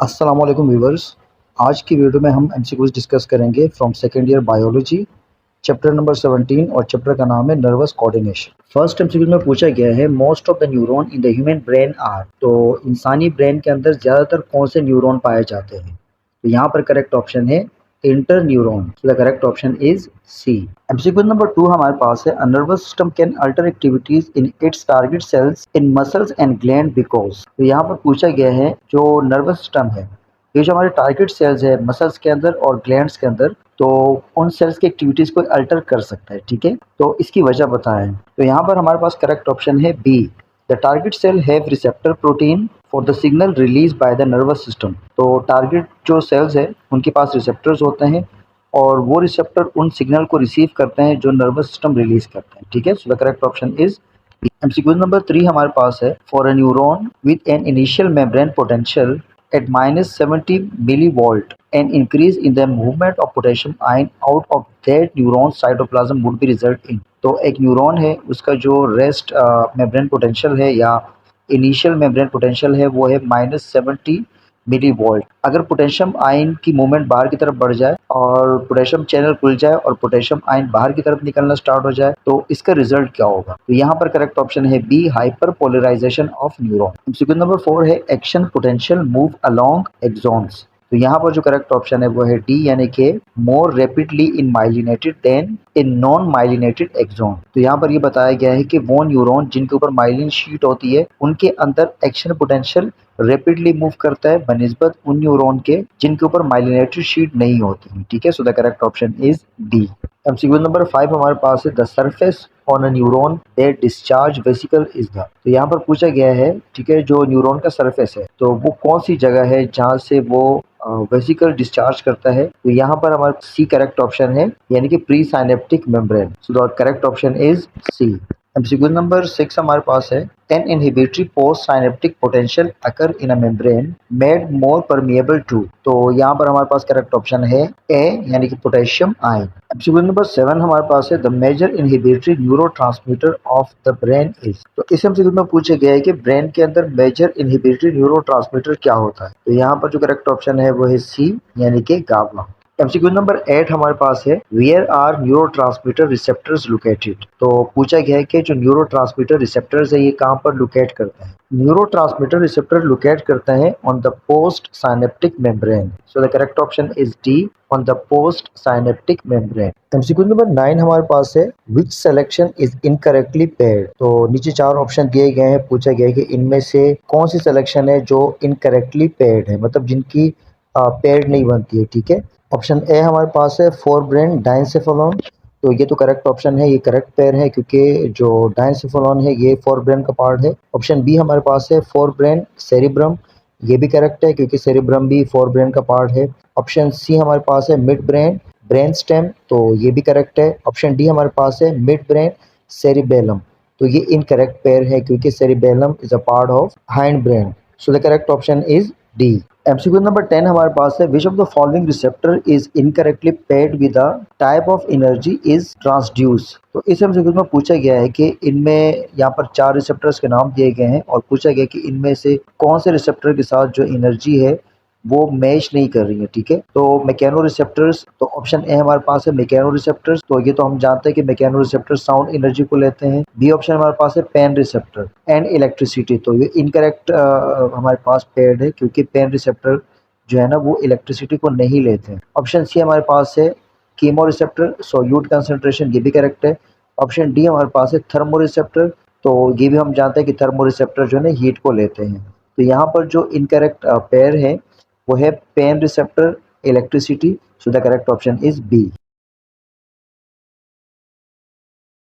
अस्सलाम वालेकुम व्यूवर्स। आज की वीडियो में हम एमसीक्यूज डिस्कस करेंगे from second year biology, chapter number 17 और चैप्टर का नाम है नर्वस कोऑर्डिनेशन। फर्स्ट एमसीक्यू में पूछा गया है most of the neuron in the human brain are. तो इंसानी ब्रेन के अंदर ज़्यादातर कौन से न्यूरॉन पाए जाते हैं? तो यहाँ पर करेक्ट ऑप्शन है interneuron. The correct option is C. MCQ number 2 हमारे पास है, a nervous system can alter activities in its target cells in muscles and gland because. तो यहाँ पर पूछा गया है जो नर्वस सिस्टम है, ये जो हमारे टारगेट सेल्स है मसल्स के अंदर और ग्लैंड्स के अंदर, तो उन सेल्स की एक्टिविटीज को अल्टर कर सकता है। ठीक है, तो इसकी वजह बताएं। तो यहाँ पर हमारे पास करेक्ट ऑप्शन है B. The target cell have receptor protein for the signal release by the nervous system. तो टारगेट जो सेल्स है उनके पास रिसेप्टर्स होते हैं और वो रिसेप्टर उन सिग्नल को रिसीव करते हैं जो नर्वस सिस्टम रिलीज करते हैं। ठीक है, सो the correct option is MCQ number 3 हमारे पास है, for a neuron with an initial membrane potential at -70 millivolt, an increase in the movement of potassium ion out of that neuron cytoplasm would be result in। तो एक neuron है उसका जो rest membrane potential है या initial membrane potential है वो है -70 मिली वोल्ट। अगर पोटेशियम आयन की मूवमेंट बाहर की तरफ बढ़ जाए और पोटेशियम चैनल खुल जाए और पोटेशियम आयन बाहर की तरफ निकलना स्टार्ट हो जाए तो इसका रिजल्ट क्या होगा? तो यहाँ पर करेक्ट ऑप्शन है B, hyperpolarization of neuron. MCQ number 4 है, action potential move along axons. तो यहाँ पर जो करेक्ट ऑप्शन है वो है डी, यानी कि more rapidly in myelinated than in non myelinated axon. तो यहाँ पर ये बताया गया है कि वो न्यूरॉन जिनके ऊपर माइलिन शीट होती है उनके अंदर एक्शन पोटेंशियल रैपिडली मूव करता है बनिस्बत उन न्यूरॉन के जिनके ऊपर माइलिनेटेड शीट नहीं होती। ठीक है, सो the correct option is D. MCQ number 5 हमारे पास है, the surface on a neuron that discharge vesicle is the. तो यहाँ पर पूछा गया है, ठीक है, जो न्यूरॉन का सरफेस है तो वो कौन सी जगह है जहाँ से वो वेसिकल डिस्चार्ज करता है? तो यहाँ पर हमारा सी करेक्ट ऑप्शन है, यानी कि presynaptic membrane. So the correct option is C. MCQ number 6 हमारे पास है, an inhibitory postsynaptic potential occur in a membrane made more permeable to. तो यहाँ पर हमारे पास करेक्ट ऑप्शन है ए, यानी कि पोटेशियम आयन। एमसीक्यू नंबर 7 हमारे पास है, the major inhibitory neurotransmitter of the brain is. तो इस एमसीक्यू में पूछा गया है कि ब्रेन के अंदर मेजर इनहिबिटरी न्यूरोट्रांसमीटर क्या होता है? तो यहाँ पर जो करेक्ट ऑप्शन है वो है सी, यानी कि गाबा। एमसीक्यू नंबर 8 हमारे पास है, where are neurotransmitter receptors located. तो पूछा गया है कि जो न्यूरोट्रांसमीटर रिसेप्टर्स है ये कहाँ पर लोकेट करते हैं? न्यूरोट्रांसमीटर रिसेप्टर लोकेट करते हैं on the post synaptic membrane. So the correct option is D, on the post synaptic membrane. MCQ number 9 हमारे पास है, विच सिलेक्शन इज इनकरेक्टली पेयर्ड। तो नीचे 4 ऑप्शन दिए गए हैं, पूछा गया है कि इनमें से कौन सी सिलेक्शन है जो इनकरेक्टली पेयर्ड है, मतलब जिनकी पेयर्ड नहीं बनती है। ठीक है, ऑप्शन ए हमारे पास है, फोर ब्रेन डाइनसेफेलॉन। तो ये तो करेक्ट ऑप्शन है, ये करेक्ट पेयर है क्योंकि जो डाइनसेफेलॉन है ये फोर ब्रेन का पार्ट है। ऑप्शन बी हमारे पास है, फोर ब्रेन सेरिब्रम। ये भी करेक्ट है क्योंकि सेरिब्रम भी फोर ब्रेन का पार्ट है। ऑप्शन सी हमारे पास है, मिड ब्रेन ब्रेन स्टेम। तो ये भी करेक्ट है। ऑप्शन डी हमारे पास है, मिड ब्रेन सेरिबेलम। तो ये इनकरेक्ट पेयर है क्योंकि cerebellum is a part of hind brain. So the correct option is D. MCQ number 10 हमारे पास है, which of the following receptor is incorrectly paired with the type of energy is transduce. तो इस MCQ में पूछा गया है कि इनमें यहाँ पर 4 रिसेप्टर्स के नाम दिए गए हैं और पूछा गया कि इनमें से कौन से रिसेप्टर के साथ जो एनर्जी है वो मैच नहीं कर रही है। ठीक है, तो मैकेनो रिसेप्टर्स, तो ऑप्शन ए हमारे पास है मैकेनो रिसेप्टर्स। तो ये तो हम जानते हैं कि मैकेनो रिसेप्टर साउंड एनर्जी को लेते हैं। बी ऑप्शन हमारे पास है, पेन रिसेप्टर एंड इलेक्ट्रिसिटी। तो ये इनकरेक्ट हमारे पास पेयर्ड है क्योंकि पेन रिसेप्टर जो है ना वो इलेक्ट्रिसिटी को नहीं लेते हैं। ऑप्शन सी हमारे पास है, कीमो रिसेप्टर सोल्यूट कंसंट्रेशन। ये भी करेक्ट है। ऑप्शन डी हमारे पास है, थर्मो रिसेप्टर। तो ये भी हम जानते हैं कि थर्मो रिसेप्टर जो है ना हीट को लेते हैं। तो यहाँ पर जो इनकरेक्ट पेयर है वो है pain receptor electricity. So the correct option is B.